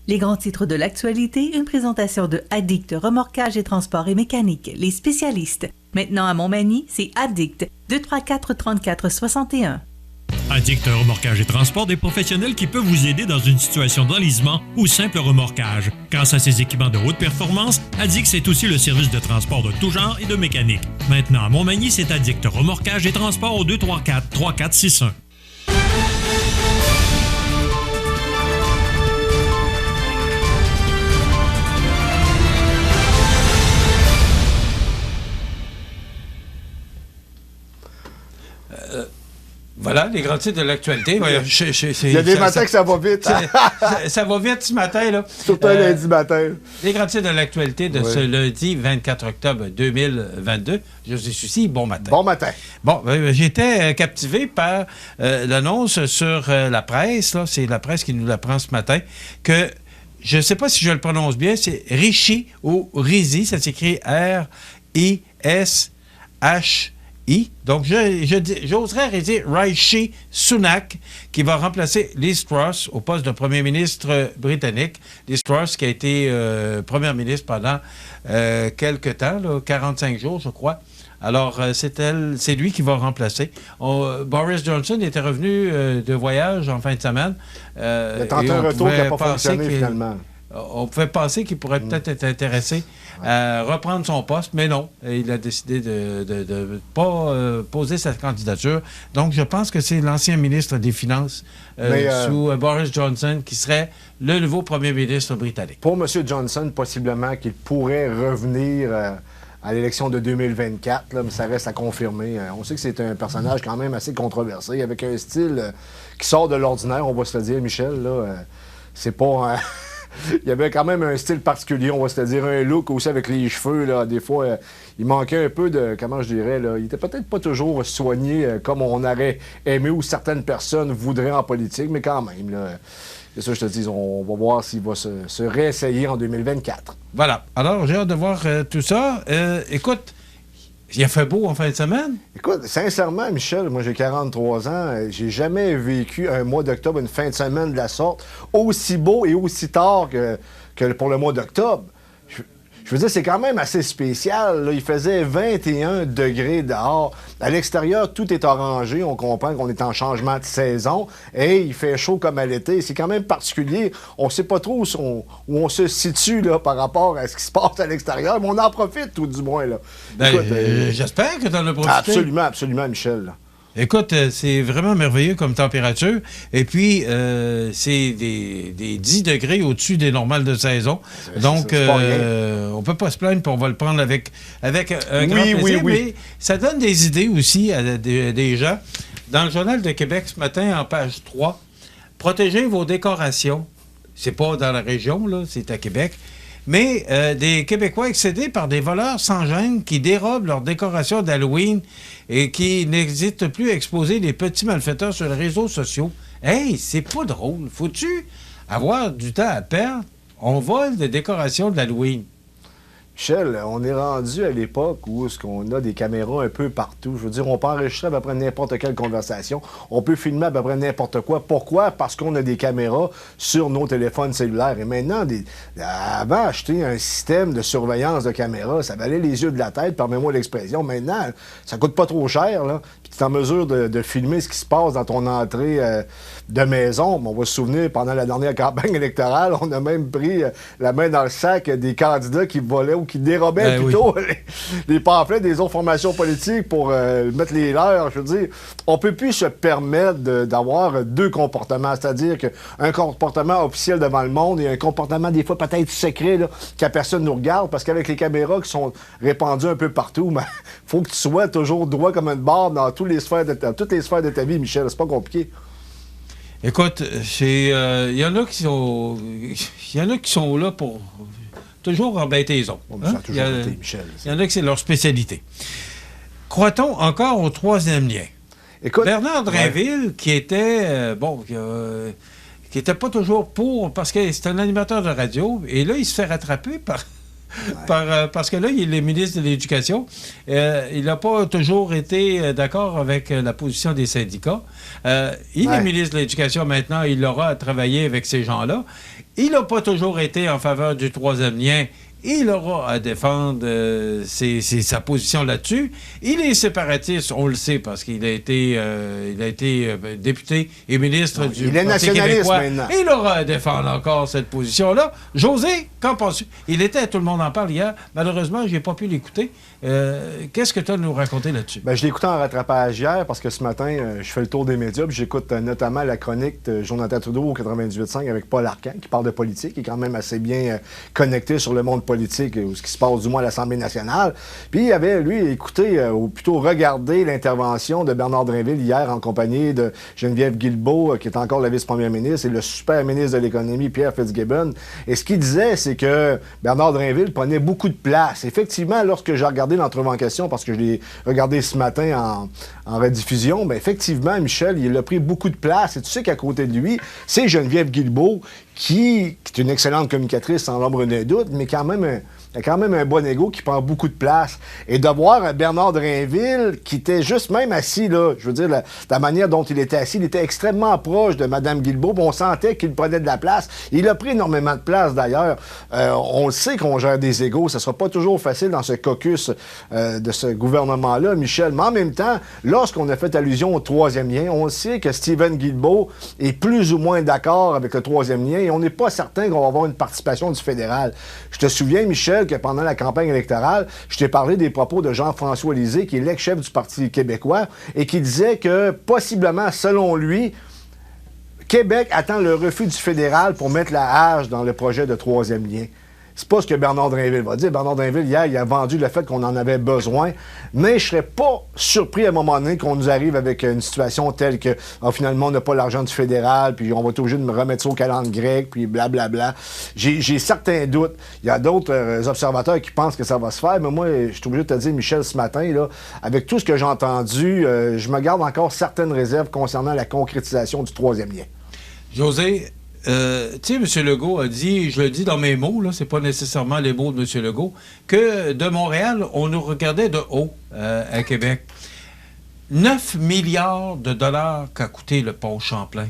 Les grands titres de l'actualité, une présentation de Addict Remorquage et Transport et Mécanique, les spécialistes. Maintenant à Montmagny, c'est Addict, 234-34-61. Addict Remorquage et Transport, des professionnels qui peuvent vous aider dans une situation d'enlisement ou simple remorquage. Grâce à ses équipements de haute performance, Addict, c'est aussi le service de transport de tout genre et de mécanique. Maintenant à Montmagny, c'est Addict Remorquage et Transport au 234-3461. Voilà, les grands titres de l'actualité. Il y a des matins que ça va vite. Ça va vite ce matin, là. Surtout un lundi matin. Les grands titres de l'actualité de ce lundi 24 octobre 2022. José Soucy, bon matin. Bon matin. Bon, j'étais captivé par l'annonce sur la presse, là. C'est la presse qui nous l'apprend ce matin, que je ne sais pas si je le prononce bien, c'est Rishi ou Rishi, ça s'écrit R-I-S-H. Donc, j'oserais dire Rishi Sunak, qui va remplacer Liz Truss au poste de premier ministre britannique. Liz Truss, qui a été première ministre pendant quelques temps, là, 45 jours, je crois. Alors, c'est lui qui va remplacer. Boris Johnson était revenu de voyage en fin de semaine. Il a tenté un retour qui n'a pas fonctionné, finalement. On pouvait penser qu'il pourrait peut-être être intéressé à reprendre son poste, mais non. Il a décidé de ne pas poser sa candidature. Donc, je pense que c'est l'ancien ministre des Finances sous Boris Johnson qui serait le nouveau premier ministre britannique. Pour M. Johnson, possiblement qu'il pourrait revenir à l'élection de 2024, là, mais ça reste à confirmer. On sait que c'est un personnage quand même assez controversé, avec un style qui sort de l'ordinaire, on va se le dire, Michel. Là, c'est pas... Il y avait quand même un style particulier, on va se dire, un look aussi avec les cheveux, là. Des fois, il manquait un peu de, comment je dirais, là, il était peut-être pas toujours soigné comme on aurait aimé ou certaines personnes voudraient en politique, mais quand même, là, c'est ça que je te dis, on va voir s'il va se réessayer en 2024. Voilà. Alors, j'ai hâte de voir tout ça. Écoute, il a fait beau en fin de semaine? Écoute, sincèrement, Michel, moi j'ai 43 ans, j'ai jamais vécu un mois d'octobre, une fin de semaine de la sorte, aussi beau et aussi tard que pour le mois d'octobre. Je veux dire, c'est quand même assez spécial. Là. Il faisait 21 degrés dehors. À l'extérieur, tout est orangé. On comprend qu'on est en changement de saison. Et il fait chaud comme à l'été. C'est quand même particulier. On ne sait pas trop où on se situe là, par rapport à ce qui se passe à l'extérieur, mais on en profite tout du moins. Là. Écoute, j'espère que tu en as profité. Absolument, absolument, Michel. Là. Écoute, c'est vraiment merveilleux comme température. Et puis, c'est des 10 degrés au-dessus des normales de saison. Donc, on peut pas se plaindre, puis on va le prendre avec un grand plaisir. Mais ça donne des idées aussi à des gens. Dans le Journal de Québec, ce matin, en page 3, « Protégez vos décorations ». C'est pas dans la région, là, c'est à Québec. Mais des Québécois excédés par des voleurs sans gêne qui dérobent leurs décorations d'Halloween et qui n'hésitent plus à exposer les petits malfaiteurs sur les réseaux sociaux. Hey, c'est pas drôle. Faut-tu avoir du temps à perdre? On vole des décorations d'Halloween. Michel, on est rendu à l'époque où on a des caméras un peu partout. Je veux dire, on peut enregistrer à peu près n'importe quelle conversation. On peut filmer à peu près n'importe quoi. Pourquoi? Parce qu'on a des caméras sur nos téléphones cellulaires. Et maintenant, avant, acheter un système de surveillance de caméras, ça valait les yeux de la tête, permets-moi l'expression. Maintenant, ça coûte pas trop cher, là. Puis tu es en mesure de filmer ce qui se passe dans ton entrée de maison. On va se souvenir, pendant la dernière campagne électorale, on a même pris la main dans le sac des candidats qui volaient ou qui dérobaient plutôt les pamphlets des autres formations politiques pour mettre les leurs. Je veux dire, on peut plus se permettre d'avoir deux comportements, c'est-à-dire qu'un comportement officiel devant le monde et un comportement des fois peut-être secret, là, qu'à personne nous regarde, parce qu'avec les caméras qui sont répandues un peu partout, il faut que tu sois toujours droit comme une barre dans toutes les sphères de ta vie, Michel. C'est pas compliqué. Écoute, il y en a qui sont là pour toujours embêter les autres. Ça a toujours été, Michel. Il y en a qui c'est leur spécialité. Croit-on encore au troisième lien? Écoute, Bernard Drinville, qui était, qui était pas toujours pour, parce que c'est un animateur de radio, et là, il se fait rattraper par Parce que là, il est ministre de l'Éducation. Il n'a pas toujours été d'accord avec la position des syndicats. Il est ministre de l'Éducation maintenant. Il aura à travailler avec ces gens-là. Il n'a pas toujours été en faveur du troisième lien. Il aura à défendre sa position là-dessus. Il est séparatiste, on le sait, parce qu'il a été, député et ministre du Parti québécois. Maintenant. Il aura à défendre encore cette position-là. José, qu'en penses-tu? Il était à Tout le monde en parle hier. Malheureusement, je n'ai pas pu l'écouter. Qu'est-ce que tu as à nous raconter là-dessus? Je l'ai écouté en rattrapage hier parce que ce matin, je fais le tour des médias. J'écoute notamment la chronique de Jonathan Trudeau au 98.5 avec Paul Arcand, qui parle de politique, qui est quand même assez bien connecté sur le monde politique, ou ce qui se passe du moins à l'Assemblée nationale. Puis il avait, lui, écouté, ou plutôt regardé l'intervention de Bernard Drinville hier en compagnie de Geneviève Guilbeault, qui est encore la vice-première ministre, et le super ministre de l'Économie, Pierre Fitzgibbon. Et ce qu'il disait, c'est que Bernard Drinville prenait beaucoup de place. Effectivement, lorsque j'ai regardé l'entrevue en question, parce que je l'ai regardé ce matin en rediffusion, effectivement, Michel, il a pris beaucoup de place. Et tu sais qu'à côté de lui, c'est Geneviève Guilbeault, qui est une excellente communicatrice, sans l'ombre d'un doute, mais quand même un bon ego qui prend beaucoup de place. Et de voir un Bernard Drinville qui était juste même assis, là, je veux dire, la manière dont il était assis, il était extrêmement proche de Mme Guilbeault, on sentait qu'il prenait de la place. Il a pris énormément de place, d'ailleurs. On le sait qu'on gère des égos, ça ne sera pas toujours facile dans ce caucus de ce gouvernement-là, Michel. Mais en même temps, lorsqu'on a fait allusion au troisième lien, on sait que Stephen Guilbeault est plus ou moins d'accord avec le troisième lien et on n'est pas certain qu'on va avoir une participation du fédéral. Je te souviens, Michel, que pendant la campagne électorale, je t'ai parlé des propos de Jean-François Lisée, qui est l'ex-chef du Parti québécois, et qui disait que, possiblement, selon lui, Québec attend le refus du fédéral pour mettre la hache dans le projet de troisième lien. C'est pas ce que Bernard Drinville va dire. Bernard Drinville, hier, il a vendu le fait qu'on en avait besoin, mais je serais pas surpris à un moment donné qu'on nous arrive avec une situation telle que, finalement, on n'a pas l'argent du fédéral, puis on va être obligé de me remettre ça au calendrier grec, puis blablabla. J'ai certains doutes. Il y a d'autres observateurs qui pensent que ça va se faire, mais moi, je suis obligé de te dire, Michel, ce matin, là, avec tout ce que j'ai entendu, je me garde encore certaines réserves concernant la concrétisation du troisième lien. José, tu sais, M. Legault a dit, je le dis dans mes mots, là, c'est pas nécessairement les mots de M. Legault, que de Montréal, on nous regardait de haut à Québec. 9 milliards de dollars qu'a coûté le pont Champlain.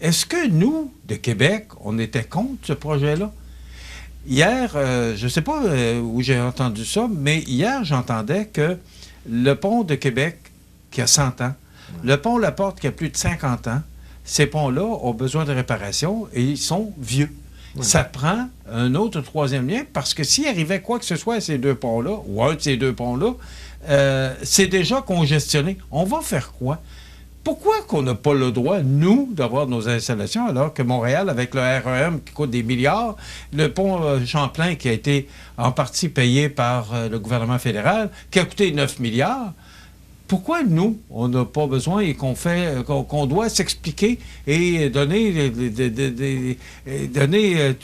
Est-ce que nous, de Québec, on était contre ce projet-là? Hier, je ne sais pas où j'ai entendu ça, mais hier, j'entendais que le pont de Québec, qui a 100 ans, le pont La Porte, qui a plus de 50 ans, ces ponts-là ont besoin de réparation et ils sont vieux. Oui. Ça prend un autre troisième lien parce que s'il arrivait quoi que ce soit à ces deux ponts-là, ou un de ces deux ponts-là, c'est déjà congestionné. On va faire quoi? Pourquoi qu'on n'a pas le droit, nous, d'avoir nos installations, alors que Montréal, avec le REM qui coûte des milliards, le pont Champlain qui a été en partie payé par le gouvernement fédéral, qui a coûté 9 milliards, pourquoi nous, on n'a pas besoin et qu'on doit s'expliquer et donner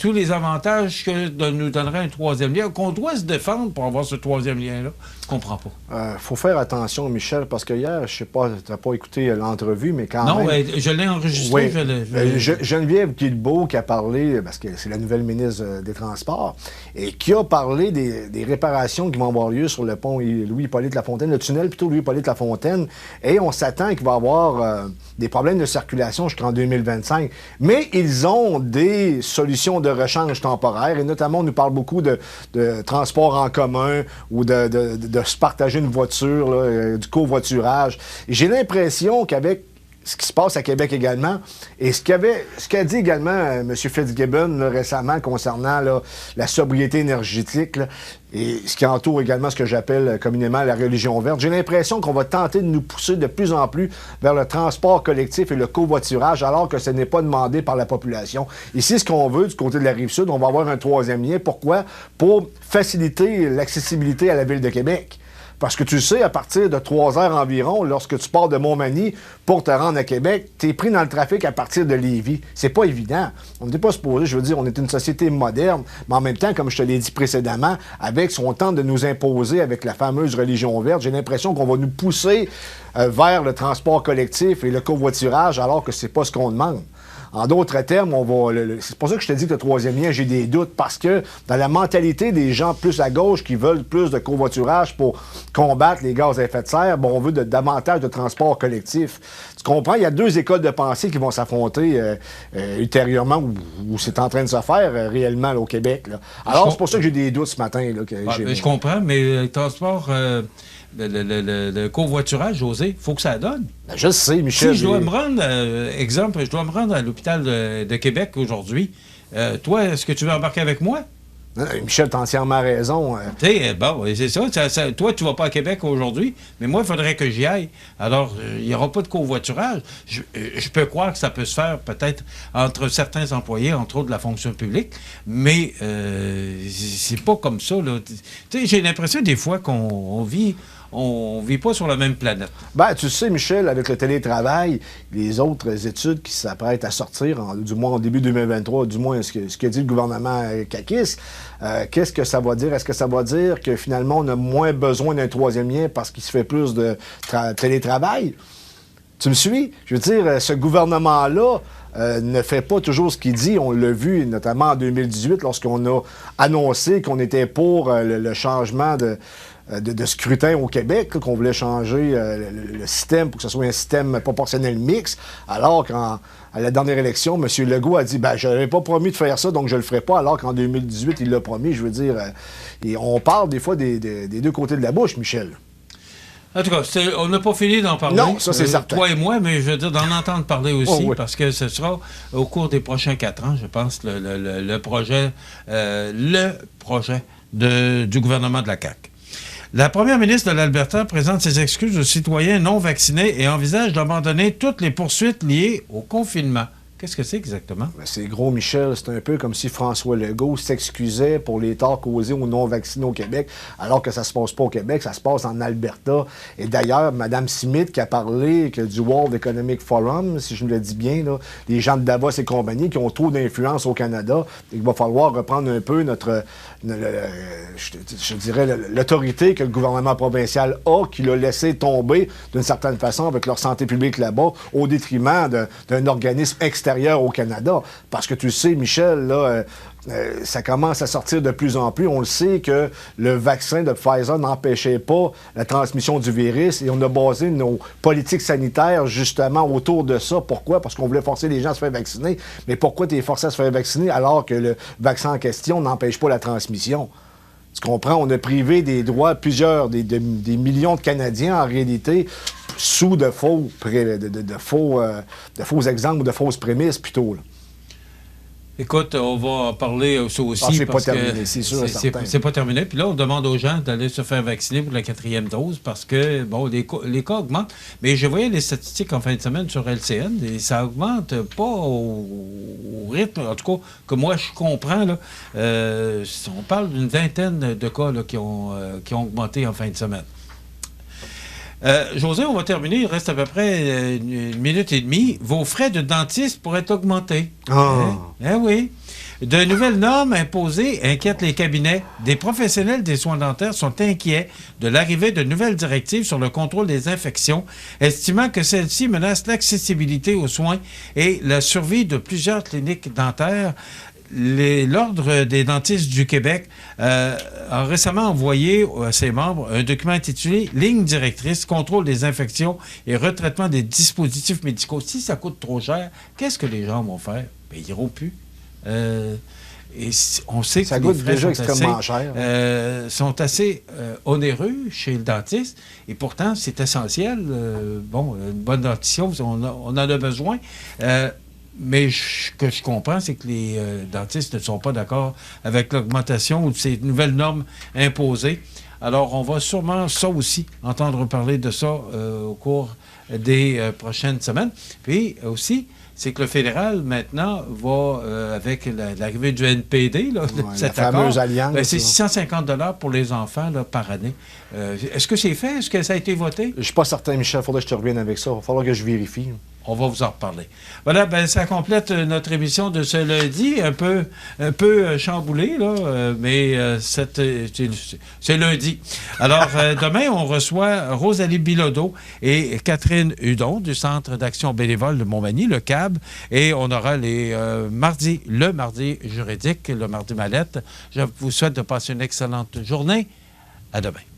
tous les avantages que nous donnerait un troisième lien, qu'on doit se défendre pour avoir ce troisième lien-là? Je comprends pas. Faut faire attention, Michel, parce que hier, je sais pas, tu n'as pas écouté l'entrevue, mais quand même... Non, je l'ai enregistré. Oui. Geneviève Guilbeault qui a parlé, parce que c'est la nouvelle ministre des Transports, et qui a parlé des réparations qui vont avoir lieu sur le pont Louis-Hippolyte Lafontaine, le tunnel plutôt Louis-Hippolyte Lafontaine, et on s'attend qu'il va y avoir des problèmes de circulation jusqu'en 2025. Mais ils ont des solutions de rechange temporaire, et notamment, on nous parle beaucoup de transport en commun ou de se partager une voiture, là, du covoiturage. Et j'ai l'impression qu'avec ce qui se passe à Québec également, et ce qu'a dit également M. Fitzgibbon là, récemment concernant là, la sobriété énergétique, là, et ce qui entoure également ce que j'appelle communément la religion verte, j'ai l'impression qu'on va tenter de nous pousser de plus en plus vers le transport collectif et le covoiturage, alors que ce n'est pas demandé par la population. Ici, ce qu'on veut du côté de la Rive-Sud, on va avoir un troisième lien. Pourquoi? Pour faciliter l'accessibilité à la Ville de Québec. Parce que tu sais, à partir de 3 heures environ, lorsque tu pars de Montmagny pour te rendre à Québec, tu es pris dans le trafic à partir de Lévis. C'est pas évident. On n'était pas supposé, je veux dire, on est une société moderne, mais en même temps, comme je te l'ai dit précédemment, avec son temps de nous imposer avec la fameuse religion verte, j'ai l'impression qu'on va nous pousser vers le transport collectif et le covoiturage, alors que c'est pas ce qu'on demande. En d'autres termes, c'est pour ça que je te dis que le troisième lien, j'ai des doutes, parce que dans la mentalité des gens plus à gauche qui veulent plus de covoiturage pour combattre les gaz à effet de serre, bon, on veut davantage de transport collectif. Tu comprends? Il y a deux écoles de pensée qui vont s'affronter ultérieurement, où c'est en train de se faire réellement là, au Québec. Là. Alors, c'est pour ça que j'ai des doutes ce matin. Là, je comprends, mais le transport, le covoiturage, José, il faut que ça donne. Ben, je sais, Michel. Si je dois me rendre, exemple, je dois me rendre à l'hôpital de Québec aujourd'hui, toi, est-ce que tu veux embarquer avec moi? Non, Michel, t'as entièrement raison. Tu sais, bon, c'est ça, toi, tu vas pas à Québec aujourd'hui, mais moi, il faudrait que j'y aille. Alors, il n'y aura pas de covoiturage. Je peux croire que ça peut se faire peut-être entre certains employés, entre autres de la fonction publique, mais c'est pas comme ça, là. Tu sais, j'ai l'impression des fois qu'on vit... On ne vit pas sur la même planète. Ben, tu sais, Michel, avec le télétravail, les autres études qui s'apprêtent à sortir, du moins en début 2023, du moins ce que dit le gouvernement caquiste, qu'est-ce que ça va dire? Est-ce que ça va dire que finalement, on a moins besoin d'un troisième lien parce qu'il se fait plus de télétravail? Tu me suis? Je veux dire, ce gouvernement-là ne fait pas toujours ce qu'il dit. On l'a vu, notamment en 2018, lorsqu'on a annoncé qu'on était pour le changement de scrutin au Québec, qu'on voulait changer le système pour que ce soit un système proportionnel mixte, alors qu'à la dernière élection, M. Legault a dit « je n'avais pas promis de faire ça, donc je le ferai pas », alors qu'en 2018, il l'a promis. Je veux dire, et on parle des fois des deux côtés de la bouche, Michel. En tout cas, on n'a pas fini d'en parler. Non, ça c'est certain. Toi et moi, mais je veux dire d'en entendre parler aussi, oui. parce que ce sera au cours des prochains 4 ans, je pense, le projet du gouvernement de la CAQ. La première ministre de l'Alberta présente ses excuses aux citoyens non vaccinés et envisage d'abandonner toutes les poursuites liées au confinement. Qu'est-ce que c'est exactement? Ben, c'est gros, Michel. C'est un peu comme si François Legault s'excusait pour les torts causés aux non-vaccinés au Québec, alors que ça se passe pas au Québec, ça se passe en Alberta. Et d'ailleurs, Mme Smith qui a parlé du World Economic Forum, si je me le dis bien, là, les gens de Davos et compagnie qui ont trop d'influence au Canada, et qu'il va falloir reprendre un peu je dirais, l'autorité que le gouvernement provincial a, qui l'a laissé tomber d'une certaine façon avec leur santé publique là-bas, au détriment d'un organisme extérieur au Canada. Parce que tu sais, Michel, là, ça commence à sortir de plus en plus. On le sait que le vaccin de Pfizer n'empêchait pas la transmission du virus et on a basé nos politiques sanitaires justement autour de ça. Pourquoi? Parce qu'on voulait forcer les gens à se faire vacciner. Mais pourquoi tu es forcé à se faire vacciner alors que le vaccin en question n'empêche pas la transmission? Tu comprends? On a privé des droits des millions de Canadiens, en réalité, sous de faux exemples ou de fausses prémices, plutôt. Là. Écoute, on va en parler ça aussi. C'est pas terminé, c'est sûr. C'est pas terminé. Puis là, on demande aux gens d'aller se faire vacciner pour la 4e dose parce que, bon, les cas augmentent. Mais je voyais les statistiques en fin de semaine sur LCN et ça augmente pas au rythme, en tout cas, que moi je comprends. Là. On parle d'une vingtaine de cas là, qui ont augmenté en fin de semaine. José, on va terminer. Il reste à peu près 1 minute et demie. Vos frais de dentiste pourraient augmenter. Oui. De nouvelles normes imposées inquiètent les cabinets. Des professionnels des soins dentaires sont inquiets de l'arrivée de nouvelles directives sur le contrôle des infections, estimant que celles-ci menacent l'accessibilité aux soins et la survie de plusieurs cliniques dentaires. L'Ordre des dentistes du Québec a récemment envoyé à ses membres un document intitulé « Ligne directrice, contrôle des infections et retraitement des dispositifs médicaux ». Si ça coûte trop cher, qu'est-ce que les gens vont faire? Bien, ils n'iront plus. Et on sait que ça coûte déjà extrêmement cher. Sont assez onéreux chez le dentiste. Et pourtant, c'est essentiel. Une bonne dentition, on en a besoin. Mais ce que je comprends, c'est que les dentistes ne sont pas d'accord avec l'augmentation ou ces nouvelles normes imposées. Alors, on va sûrement, ça aussi, entendre parler de ça au cours des prochaines semaines. Puis aussi, c'est que le fédéral, maintenant, va, avec l'arrivée du NPD, là, cet la fameuse accord, alliance, c'est 650 $ pour les enfants là, par année. Est-ce que c'est fait? Est-ce que ça a été voté? Je ne suis pas certain, Michel. Il faudrait que je te revienne avec ça. Il va falloir que je vérifie. On va vous en reparler. Voilà, ben ça complète notre émission de ce lundi, un peu chamboulé, là, mais c'est lundi. Alors, demain, on reçoit Rosalie Bilodeau et Catherine Hudon du Centre d'action bénévole de Montmagny, le CAB, et on aura le mardi juridique, le mardi mallette. Je vous souhaite de passer une excellente journée. À demain.